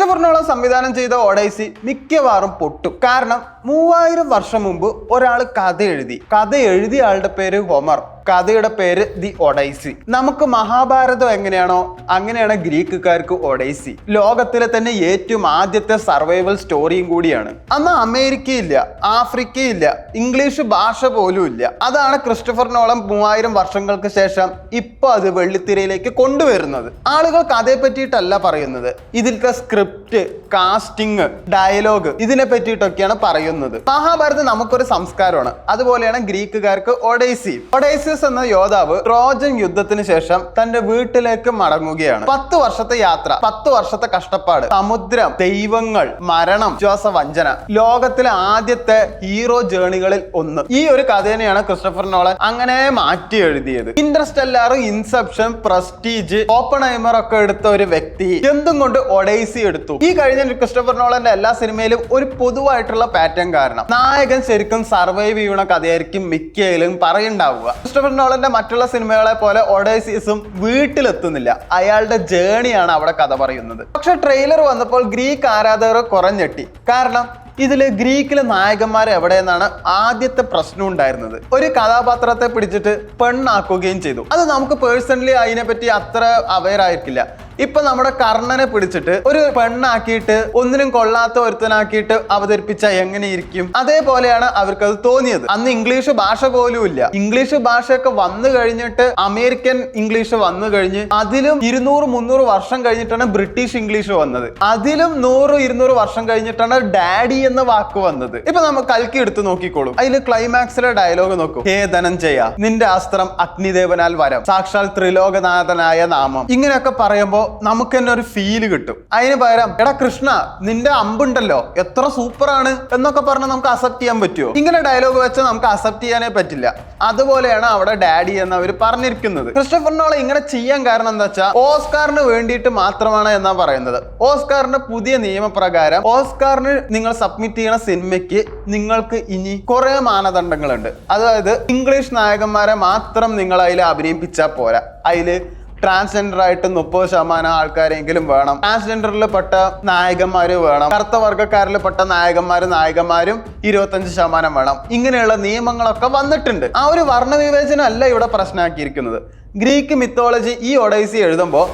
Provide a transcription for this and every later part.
Christopher Nolan സംവിധാനം ചെയ്ത ഒഡൈസി മിക്കവാറും പൊട്ടും. കാരണം 3000 വർഷം മുമ്പ് ഒരാൾ കഥ എഴുതിയ ആളുടെ പേര് ഹോമർ, കഥയുടെ പേര് ദി ഒഡൈസി. നമുക്ക് മഹാഭാരതം എങ്ങനെയാണോ അങ്ങനെയാണ് ഗ്രീക്കുകാർക്ക് ഒഡൈസി. ലോകത്തിലെ തന്നെ ഏറ്റവും ആദ്യത്തെ സർവൈവൽ സ്റ്റോറിയും കൂടിയാണ്. അന്ന് അമേരിക്കയില്ല, ആഫ്രിക്കയില്ല, ഇംഗ്ലീഷ് ഭാഷ പോലും ഇല്ല. അതാണ് ക്രിസ്റ്റഫർ നോളൻ 3000 വർഷങ്ങൾക്ക് ശേഷം ഇപ്പൊ അത് വെള്ളിത്തിരയിലേക്ക് കൊണ്ടുവരുന്നത്. ആളുകൾ കഥയെ പറ്റിയിട്ടല്ല പറയുന്നത്, ഇതിലത്തെ സ്ക്രിപ്റ്റ്, കാസ്റ്റിംഗ്, ഡയലോഗ് ഇതിനെ പറ്റിയിട്ടൊക്കെയാണ് പറയുന്നത്. മഹാഭാരതം നമുക്കൊരു സംസ്കാരമാണ്, അതുപോലെയാണ് ഗ്രീക്കുകാർക്ക് ഒഡൈസി. ഒഡൈസിയസ് എന്ന യോദ്ധാവ് ട്രോജൻ യുദ്ധത്തിന് ശേഷം തന്റെ വീട്ടിലേക്ക് മടങ്ങുകയാണ്. 10 വർഷത്തെ യാത്ര, 10 വർഷത്തെ കഷ്ടപ്പാട്, സമുദ്രം, ദൈവങ്ങൾ, മരണം, വിശ്വാസവഞ്ചന, ലോകത്തിലെ ആദ്യത്തെ ഹീറോ ജേണികളിൽ ഒന്ന്. ഈ ഒരു കഥേനെയാണ് ക്രിസ്റ്റഫർ നോളൻ അങ്ങനെ മാറ്റി എഴുതിയത്. ഇന്റർസ്റ്റെല്ലാർ, ഇൻസെപ്ഷൻ, പ്രസ്റ്റീജ്, ഓപ്പൺഹൈമർ ഒക്കെ എടുത്ത ഒരു വ്യക്തി എന്തും കൊണ്ട് ഒഡൈസി എടുത്തു. ഈ കഴിഞ്ഞ ക്രിസ്റ്റഫർ നോളന്റെ എല്ലാ സിനിമയിലും ഒരു പൊതുവായിട്ടുള്ള പാറ്റേൺ കാരണം നായകൻ ശരിക്കും സർവൈവ് ചെയ്യുന്ന കഥയായിരിക്കും മിക്കയിലും പറയുണ്ടാവുക. ക്രിസ്റ്റഫർ നോളന്റെ മറ്റുള്ള സിനിമകളെ പോലെ ഒഡൈസിയസും വീട്ടിലെത്തുന്നില്ല, അയാളുടെ ജേണിയാണ് അവിടെ കഥ പറയുന്നത്. പക്ഷെ ട്രെയിലർ വന്നപ്പോൾ ഗ്രീക്ക് ആരാധകർ കുറഞ്ഞെട്ടി. കാരണം ഇതില് ഗ്രീക്കിലെ നായകന്മാർ എവിടെയെന്നാണ് ആദ്യത്തെ പ്രശ്നം ഉണ്ടായിരുന്നത്. ഒരു കഥാപാത്രത്തെ പിടിച്ചിട്ട് പെണ്ണാക്കുകയും ചെയ്തു. അത് നമുക്ക് പേഴ്സണലി അതിനെപ്പറ്റി അത്ര അവെയർ ആയിരിക്കില്ല. ഇപ്പൊ നമ്മുടെ കർണനെ പിടിച്ചിട്ട് ഒരു പെണ്ണാക്കിയിട്ട് ഒന്നിനും കൊള്ളാത്ത ഒരുത്തനാക്കിയിട്ട് അവതരിപ്പിച്ച എങ്ങനെയിരിക്കും? അതേപോലെയാണ് അവർക്കത് തോന്നിയത്. അന്ന് ഇംഗ്ലീഷ് ഭാഷ പോലും ഇല്ല. ഇംഗ്ലീഷ് ഭാഷയൊക്കെ വന്നു കഴിഞ്ഞിട്ട് അമേരിക്കൻ ഇംഗ്ലീഷ് വന്നു കഴിഞ്ഞ് അതിലും 200-300 വർഷം കഴിഞ്ഞിട്ടാണ് ബ്രിട്ടീഷ് ഇംഗ്ലീഷ് വന്നത്. അതിലും 100-200 വർഷം കഴിഞ്ഞിട്ടാണ് ഡാഡി എന്ന വാക്ക് വന്നത്. ഇപ്പൊ നമ്മൾ കൽക്കി എടുത്ത് നോക്കിക്കോളും. അതിൽ ക്ലൈമാക്സിലെ ഡയലോഗ് നോക്കും. ഹേ ധനഞ്ജയ, നിന്റെ അസ്ത്രം അഗ്നിദേവനാൽ വരം, സാക്ഷാൽ ത്രിലോകനാഥനായ നാമം. ഇങ്ങനെയൊക്കെ പറയുമ്പോ നമുക്ക് തന്നെ ഒരു ഫീല് കിട്ടും. അതിന് പകരം എടാ കൃഷ്ണ, നിന്റെ അമ്പുണ്ടല്ലോ എത്ര സൂപ്പറാണ് എന്നൊക്കെ പറഞ്ഞ് നമുക്ക് അക്സെപ്റ്റ് ചെയ്യാൻ പറ്റുമോ? ഇങ്ങനെ ഡയലോഗ് വെച്ച് നമുക്ക് അക്സെപ്റ്റ് ചെയ്യാനേ പറ്റില്ല. അതുപോലെയാണ് അവിടെ ഡാഡി എന്ന് അവർ പറഞ്ഞിരിക്കുന്നത്. ക്രിസ്റ്റഫർ നോളൻ ഇങ്ങനെ ചെയ്യാൻ കാരണം എന്താ വെച്ചാൽ ഓസ്കാറിന് വേണ്ടിയിട്ട് മാത്രമാണ് എന്നാ പറയുന്നത്. ഓസ്കാറിന്റെ പുതിയ നിയമപ്രകാരം ഓസ്കാറിന് നിങ്ങൾ സബ്മിറ്റ് ചെയ്യുന്ന സിനിമയ്ക്ക് നിങ്ങൾക്ക് ഇനി കുറെ മാനദണ്ഡങ്ങളുണ്ട്. അതായത് ഇംഗ്ലീഷ് നായകന്മാരെ മാത്രം നിങ്ങൾ അതിൽ അഭിനയിപ്പിച്ചാൽ പോരാ, അതില് ട്രാൻസ്ജെൻഡർ ആയിട്ട് 30% ആൾക്കാരെങ്കിലും വേണം, ട്രാൻസ്ജെൻഡറിൽ പെട്ട നായകന്മാര് വേണം, കറുത്ത വർഗ്ഗക്കാരിൽ പെട്ട നായകന്മാരും 25% വേണം. ഇങ്ങനെയുള്ള നിയമങ്ങളൊക്കെ വന്നിട്ടുണ്ട്. ആ ഒരു വർണ്ണവിവേചനം അല്ല ഇവിടെ പ്രശ്നമാക്കിയിരിക്കുന്നത്. ഗ്രീക്ക് മിത്തോളജി ഈ ഒഡൈസി എഴുതുമ്പോൾ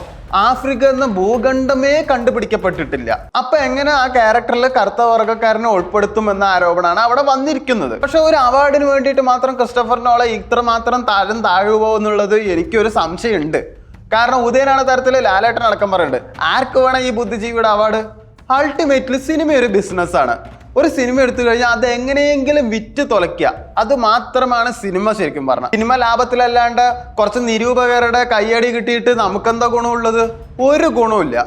ആഫ്രിക്ക എന്ന ഭൂഖണ്ഡമേ കണ്ടുപിടിക്കപ്പെട്ടിട്ടില്ല. അപ്പൊ എങ്ങനെ ആ ക്യാരക്ടറിൽ കറുത്ത വർഗ്ഗക്കാരനെ ഉൾപ്പെടുത്തും എന്ന ആരോപണമാണ് അവിടെ വന്നിരിക്കുന്നത്. പക്ഷെ ഒരു അവാർഡിന് വേണ്ടിയിട്ട് മാത്രം ക്രിസ്റ്റഫർ നോളൻ ഇത്രമാത്രം താഴുമോ എന്നുള്ളത് എനിക്കൊരു സംശയമുണ്ട്. കാരണം ഉദയനാണ് തരത്തില് ലാലേട്ടൻ അടക്കം പറയുന്നുണ്ട്, ആർക്ക് വേണം ഈ ബുദ്ധിജീവിയുടെ അവാർഡ്? അൾട്ടിമേറ്റ്ലി സിനിമ ഒരു ബിസിനസ്സാണ്. ഒരു സിനിമ എടുത്തു കഴിഞ്ഞാൽ അത് എങ്ങനെയെങ്കിലും വിറ്റ് തുലയ്ക്കുക, അത് മാത്രമാണ് സിനിമ. ശരിക്കും പറഞ്ഞാൽ സിനിമ ലാഭത്തിലല്ലാണ്ട് കുറച്ച് നിരൂപകരുടെ കയ്യടി കിട്ടിയിട്ട് നമുക്കെന്താ ഗുണമുള്ളത്? ഒരു ഗുണമില്ല.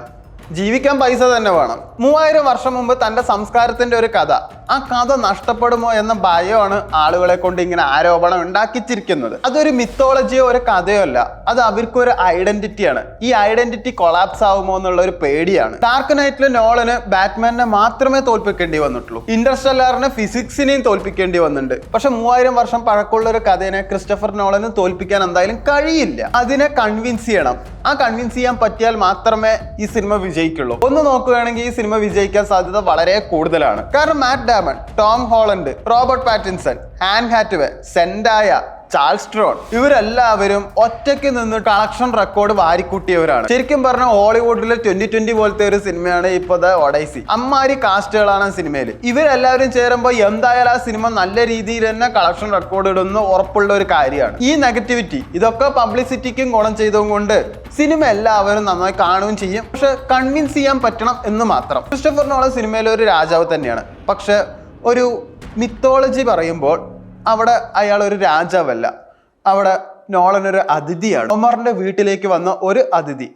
ജീവിക്കാൻ പൈസ തന്നെ വേണം. 3000 വർഷം മുമ്പ് തന്റെ സംസ്കാരത്തിന്റെ ഒരു കഥ, ആ കഥ നഷ്ടപ്പെടുമോ എന്ന ഭയമാണ് ആളുകളെ കൊണ്ട് ഇങ്ങനെ ആരോപണം ഉണ്ടാക്കിച്ചിരിക്കുന്നത്. അതൊരു മിത്തോളജിയോ ഒരു കഥയോ അല്ല, അത് അവർക്കൊരു ഐഡന്റിറ്റിയാണ്. ഈ ഐഡന്റിറ്റി കൊളാപ്സ് ആവുമോ എന്നുള്ള ഒരു പേടിയാണ്. ഡാർക്ക് നൈറ്റിൽ നോളന് ബാറ്റ്മാനെ മാത്രമേ തോൽപ്പിക്കേണ്ടി വന്നിട്ടുള്ളൂ. ഇന്റർസ്റ്റെല്ലാറിന് ഫിസിക്സിനെയും തോൽപ്പിക്കേണ്ടി വന്നിട്ടുണ്ട്. പക്ഷെ 3000 വർഷം പഴക്കമുള്ള ഒരു കഥയെ ക്രിസ്റ്റഫർ നോളന് തോൽപ്പിക്കാൻ എന്തായാലും കഴിയില്ല. അതിനെ കൺവിൻസ് ചെയ്യണം. ആ കൺവിൻസ് ചെയ്യാൻ പറ്റിയാൽ മാത്രമേ ഈ സിനിമ വിജയിക്കുള്ളൂ. ഒന്ന് നോക്കുകയാണെങ്കിൽ ഈ സിനിമ വിജയിക്കാൻ സാധ്യത വളരെ കൂടുതലാണ്. കാരണം Matt Damon, Tom Holland, Robert Pattinson, Anne Hathaway, Zendaya, Charles ട്രോൺ ഇവരെല്ലാവരും ഒറ്റയ്ക്ക് നിന്ന് കളക്ഷൻ റെക്കോർഡ് വാരിക്കൂട്ടിയവരാണ്. ശരിക്കും പറഞ്ഞാൽ ഹോളിവുഡിലെ 2020 പോലത്തെ ഒരു സിനിമയാണ് ഇപ്പോഴത്തെ ഒഡൈസി. അമ്മാരി കാസ്റ്റുകളാണ് സിനിമയിൽ. ഇവരെല്ലാവരും ചേരുമ്പോൾ എന്തായാലും ആ സിനിമ നല്ല രീതിയിൽ തന്നെ കളക്ഷൻ റെക്കോർഡ് ഇടുന്ന ഉറപ്പുള്ള ഒരു കാര്യമാണ്. ഈ നെഗറ്റിവിറ്റി ഇതൊക്കെ പബ്ലിസിറ്റിക്കും ഗുണം ചെയ്തുകൊണ്ട് സിനിമ എല്ലാവരും നന്നായി കാണുകയും ചെയ്യും. പക്ഷെ കൺവിൻസ് ചെയ്യാൻ പറ്റണം എന്ന് മാത്രം. ക്രിസ്റ്റഫർ നോളൻ സിനിമയിലെ ഒരു രാജാവ് തന്നെയാണ്. പക്ഷെ ഒരു മിത്തോളജി പറയുമ്പോൾ അവിടെ അയാൾ ഒരു രാജാവല്ല, അവിടെ നോളൻ ഒരു അതിഥിയാണ്. ഒമറിന്റെ വീട്ടിലേക്ക് വന്ന ഒരു അതിഥി.